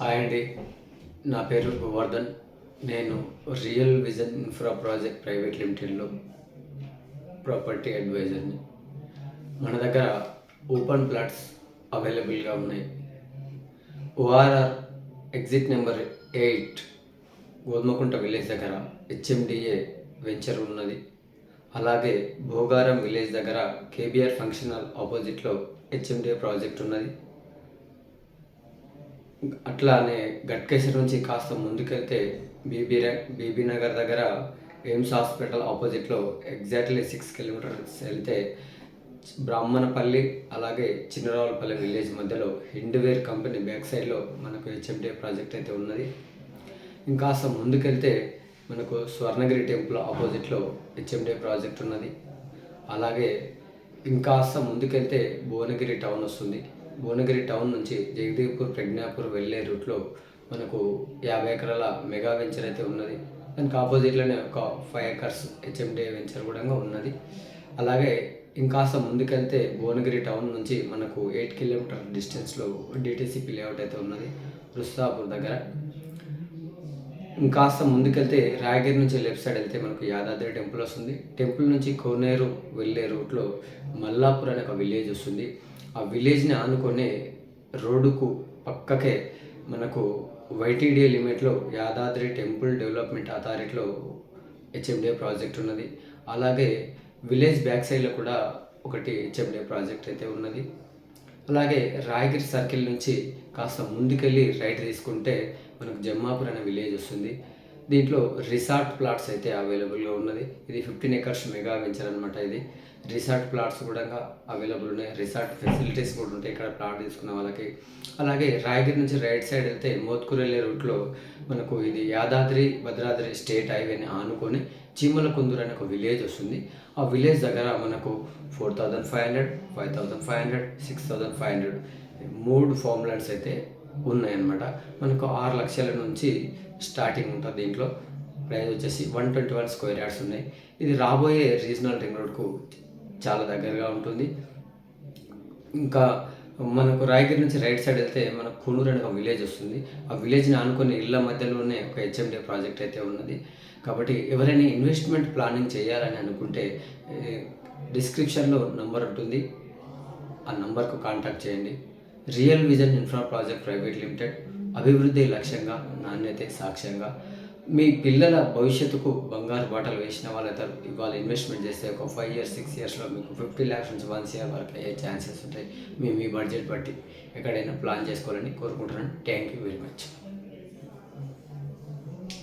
Hi అండి. నా పేరు గోవర్ధన్. నేను real vision infra project private లిమిటెడ్లో ప్రాపర్టీ అడ్వైజర్ని. మన దగ్గర ఓపెన్ ప్లాట్స్ అవైలబుల్గా ఉన్నాయి. ORR exit number 8 Godhumakunta village దగ్గర హెచ్ఎండిఏ వెంచర్ ఉన్నది. అలాగే భోగారం విలేజ్ దగ్గర కేబీఆర్ ఫంక్షన్ హాల్ ఆపోజిట్లో హెచ్ఎండిఏ ప్రాజెక్ట్ ఉన్నది. అట్లానే గట్కేశ్వర్ నుంచి కాస్త ముందుకెళ్తే బీబీ నగర్ దగ్గర ఎయిమ్స్ హాస్పిటల్ ఆపోజిట్లో ఎగ్జాక్ట్లీ 6 కిలోమీటర్స్ వెళ్తే బ్రాహ్మణపల్లి అలాగే చిన్నరావులపల్లి విలేజ్ మధ్యలో హిండ్వేర్ కంపెనీ బ్యాక్ సైడ్లో మనకు హెచ్ఎండిఏ ప్రాజెక్ట్ అయితే ఉన్నది. ఇంకాస్త ముందుకెళ్తే మనకు స్వర్ణగిరి టెంపుల్ ఆపోజిట్లో హెచ్ఎండిఏ ప్రాజెక్ట్ ఉన్నది. అలాగే ఇంకాస్త ముందుకెళ్తే భువనగిరి టౌన్ వస్తుంది. భువనగిరి టౌన్ నుంచి జగదీపూర్ ప్రజ్ఞాపూర్ వెళ్ళే రూట్లో మనకు 50 ఎకరాల మెగా వెంచర్ అయితే ఉన్నది. దానికి ఆపోజిట్లోనే ఒక 5 ఎకర్స్ హెచ్ఎండిఏ వెంచర్ కూడా ఉన్నది. అలాగే ఇంకాస్త ముందుకెళ్తే భువనగిరి టౌన్ నుంచి మనకు 8 కిలోమీటర్ డిస్టెన్స్లో డిటీసీపీ లేఅవుట్ అయితే ఉన్నది రుస్తాపూర్ దగ్గర. ఇంకాస్త ముందుకెళ్తే రాయగిరి నుంచి లెఫ్ట్ సైడ్ వెళ్తే మనకు యాదాద్రి టెంపుల్ వస్తుంది. టెంపుల్ నుంచి కోనేరు వెళ్ళే రూట్లో మల్లాపూర్ అనే ఒక విలేజ్ వస్తుంది. ఆ విలేజ్ని ఆనుకునే రోడ్డుకు పక్కకే మనకు వైటీడీఏ లిమిట్లో యాదాద్రి టెంపుల్ డెవలప్మెంట్ అథారిటీలో హెచ్ఎండిఏ ప్రాజెక్ట్ ఉన్నది. అలాగే విలేజ్ బ్యాక్ సైడ్లో కూడా ఒకటి హెచ్ఎండిఏ ప్రాజెక్ట్ అయితే ఉన్నది. అలాగే రాయగిరి సర్కిల్ నుంచి కాస్త ముందుకెళ్ళి రైట్ తీసుకుంటే మనకు జమ్మాపూర్ అనే విలేజ్ వస్తుంది. దీంట్లో రిసార్ట్ ప్లాట్స్ అయితే అవైలబుల్గా ఉన్నది. ఇది 15 ఎకర్స్ మెగా వెంచర్ అనమాట. ఇది రిసార్ట్ ప్లాట్స్ కూడా అవైలబుల్ ఉన్నాయి. రిసార్ట్ ఫెసిలిటీస్ కూడా ఉంటాయి ఇక్కడ ప్లాట్ తీసుకున్న వాళ్ళకి. అలాగే రాయగిరి నుంచి రైట్ సైడ్ వెళ్తే మోత్కూరు వెళ్ళే రూట్లో మనకు ఇది యాదాద్రి భద్రాద్రి స్టేట్ హైవేని ఆనుకొని చీమలకుందూరు అనే ఒక విలేజ్ వస్తుంది. ఆ విలేజ్ దగ్గర మనకు 4,500, 5,500, 6,500 3 ఫామ్ ల్యాండ్స్ అయితే ఉన్నాయన్నమాట. మనకు 6 లక్షల నుంచి స్టార్టింగ్ ఉంటుంది. దీంట్లో ప్రైస్ వచ్చేసి 121 స్క్వేర్ యార్డ్స్ ఉన్నాయి. ఇది రాబోయే రీజనల్ రింగ్ రోడ్కు చాలా దగ్గరగా ఉంటుంది. ఇంకా మనకు రాయగిరి నుంచి రైట్ సైడ్ వెళ్తే మనకు కునూరు అనే ఒక విలేజ్ వస్తుంది. ఆ విలేజ్ని ఆనుకుని ఇళ్ళ మధ్యలోనే ఒక హెచ్ఎండిఏ ప్రాజెక్ట్ అయితే ఉన్నది. కాబట్టి ఎవరైనా ఇన్వెస్ట్మెంట్ ప్లానింగ్ చేయాలని అనుకుంటే డిస్క్రిప్షన్లో నంబర్ ఉంటుంది. ఆ నంబర్కు కాంటాక్ట్ చేయండి. Real vision infra project private limited, అభివృద్ధి లక్ష్యంగా, నాణ్యతే సాక్ష్యంగా. మీ పిల్లల భవిష్యత్తుకు బంగారు బాటలు వేసిన వాళ్ళతో ఇవాళ ఇన్వెస్ట్మెంట్ చేస్తే ఒక 5 years 6 yearsలో మీకు 50 lakhs నుంచి 1 crore వరకు అయ్యే ఛాన్సెస్ ఉంటాయి. మీ బడ్జెట్ బట్టి ఎక్కడైనా ప్లాన్ చేసుకోవాలని కోరుకుంటున్నాను. Thank you very much.